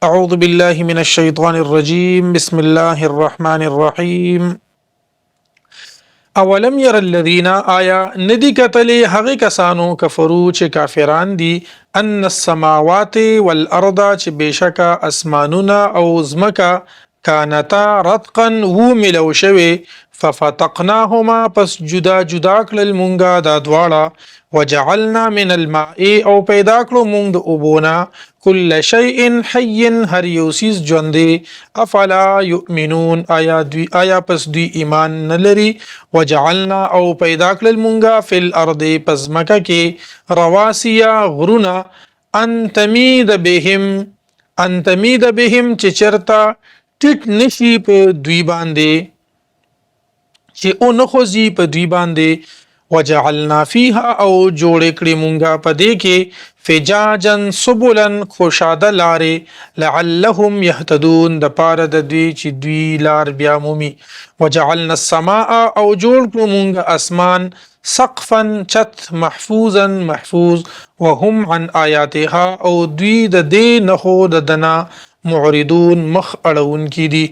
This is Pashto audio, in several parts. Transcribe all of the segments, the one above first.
أعوذ بالله من الشيطان الرجيم بسم الله الرحمن الرحيم اولم ير الذين آیا ندی کتلی هغه کسانو کفرو چې کافران دي ان السماوات والارض چې بشکا اسمانونه او زمکا کانتا رتقا و ملو شوي ففتقناهما پس جدا جدا کړل مونږه دا دواړه وجعلنا من الماء او پیدا کړو مونږ د اوبونا کل شیء حي هر یو سیز ژوندې افلا یؤمنون آیا پس دوی ایمان نلري وجعلنا او پیدا کړل مونږه فل ارض پس مکه کې رواسیا غرونا ان تمید بهم چې چرتا ټټ نشي په دوی باندې چې او نخوزی په دوی باندې وجعلنا فيها او جوړ کړی مونږه په دې کې فجاجن سبلن خوشاده لارې لعلهم يهتدون د پاره د دوی چې دوی لار بیا مومي وجعلنا السماء او جوړ کړو مونږه اسمان سقفا چت محفوظ وهم عن آیاتها او دوی د دې نخو د دنا معرضون مخ اړون کی دي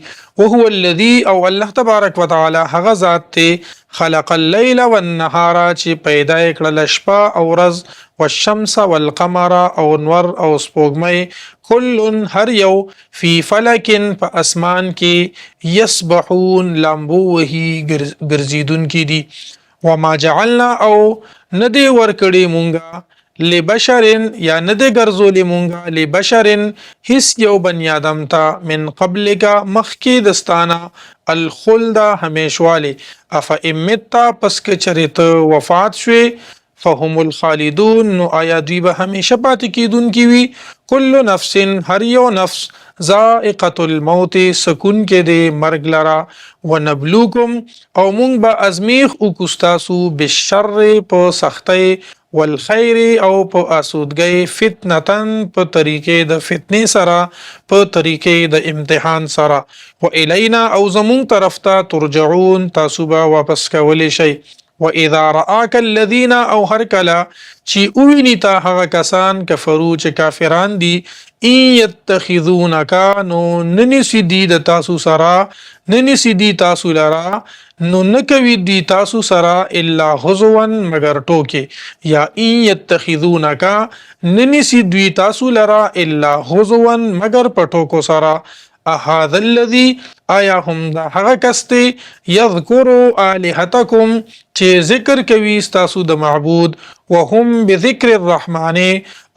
وهو الذي او الله تبارک وتعالى هغه ذات ته خلق الليل والنهار چې پیدا کړل شپه او ورځ والشمس والقمر او نور او سپوږمۍ کل هر یو فی فلک په اسمان کې یسبحون لامبو وهي ګرځیدون کی دي وما جعلنا او ندی ورکړي مونږه لبشرن یا ندی ګرځولې مونږه لبشرن هیڅ یو بنی آدم ته من قبلک مخکې دستانه الخلد همیشوالی اف امتا پس که چرته وفات شوي فهم الخالدون نو آیا دوی به همیشه پاتې کیدون کی وي کل نفس هر یو نفس ذائقه الموت سکون کې د مرګ لرا ونبلوکم او مونږ به ازمیخ او کوستاسو بالشر په سختۍ والخير او په اسودګۍ فتنتن په طریقې د فتنې سره په طریقې د امتحان سره و الینا او زمون طرف ته ترجعون تاسو به واپس کولی شئ و اذا رآك الذين او هر کله چې اوینی ته هغه کسان کفرو چې کافران دي ان يتخذونك نو ننسی دی د تاسو سره ننسی دی تاسو لرا نو نکوي دی تاسو سره الا هزوا مگر ټوکې یا ان يتخذونك ننسی دوی تاسو لرا الا هزوا مگر پټوکو سره هذا الذي آیا هم دا هغه کسته یذکر الہتکم چې ذکر کوي تاسو د معبود وهم بذکر الرحمن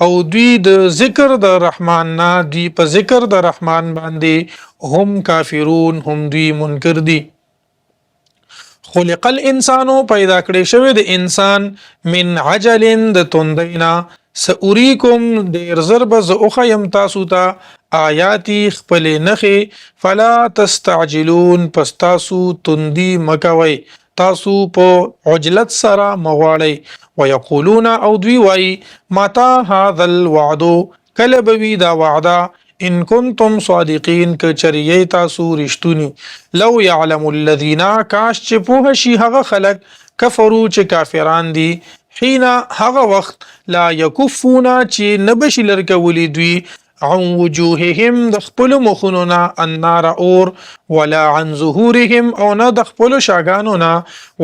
او دوی د ذکر د رحمان نه دی په ذکر د رحمان باندې هم کافرون هم دوی منکر دي خلق الانسان پیدا کړی شوی د انسان من عجل د توندینا سأريكم دیر ضرب زخیم تاسو ته آیاتی خپل نخې فلا تستعجلون پس تاسو تندی مکوي تاسو په عجلت سره مغواړی ويقولون او دوی وای متى هذا الوعد کله بوي دا وعده ان کنتم صادقین که چریه تاسو رښتونی لو يعلم الذين کاش چې په شي هغه خلق کفرو چې کافران دي حين هغه وخت لا يكفون چې نبشي لرکولی دوی عن وجوههم د خپل مخونو النار اور ولا عن ظهورهم او نه د خپل شاګانو نه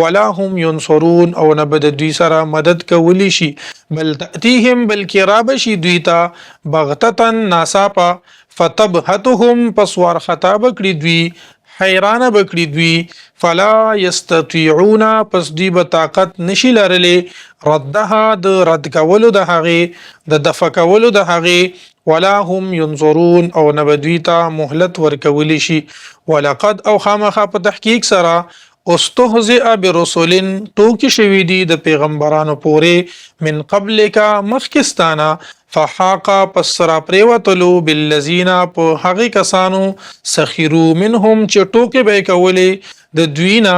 ولا هم ينصرون او نه بد دوی سره مدد کولی شي بل تاتيهم بلکې رابشي دوی ته بغتتن ناصافا فتبهتهم پسوار خطاب کړی دوی حیران بکړي دوی فلا یستطيعون پس دوی به طاقت نشي لرلې ردها د رد کولو د هغه د دفع کولو د هغه ولا هم ينظرون او نبدوی ته مهلت ورکولی شي ولقد او خامخه په تحقیق سره استهزئ برسول توکي شوی دي د پیغمبرانو پورې من قبلک مخکستانا فحاق پسرا پریوتلو بالذین په هغه کسانو سخرو منهم چې ټوکې به کولې د دوینا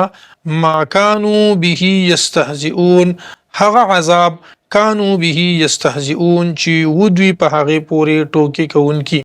ما كانوا به یستهزئون هغه عذاب كانوا به یستهزئون چې ودوی په هغه پورې ټوکې کوونکی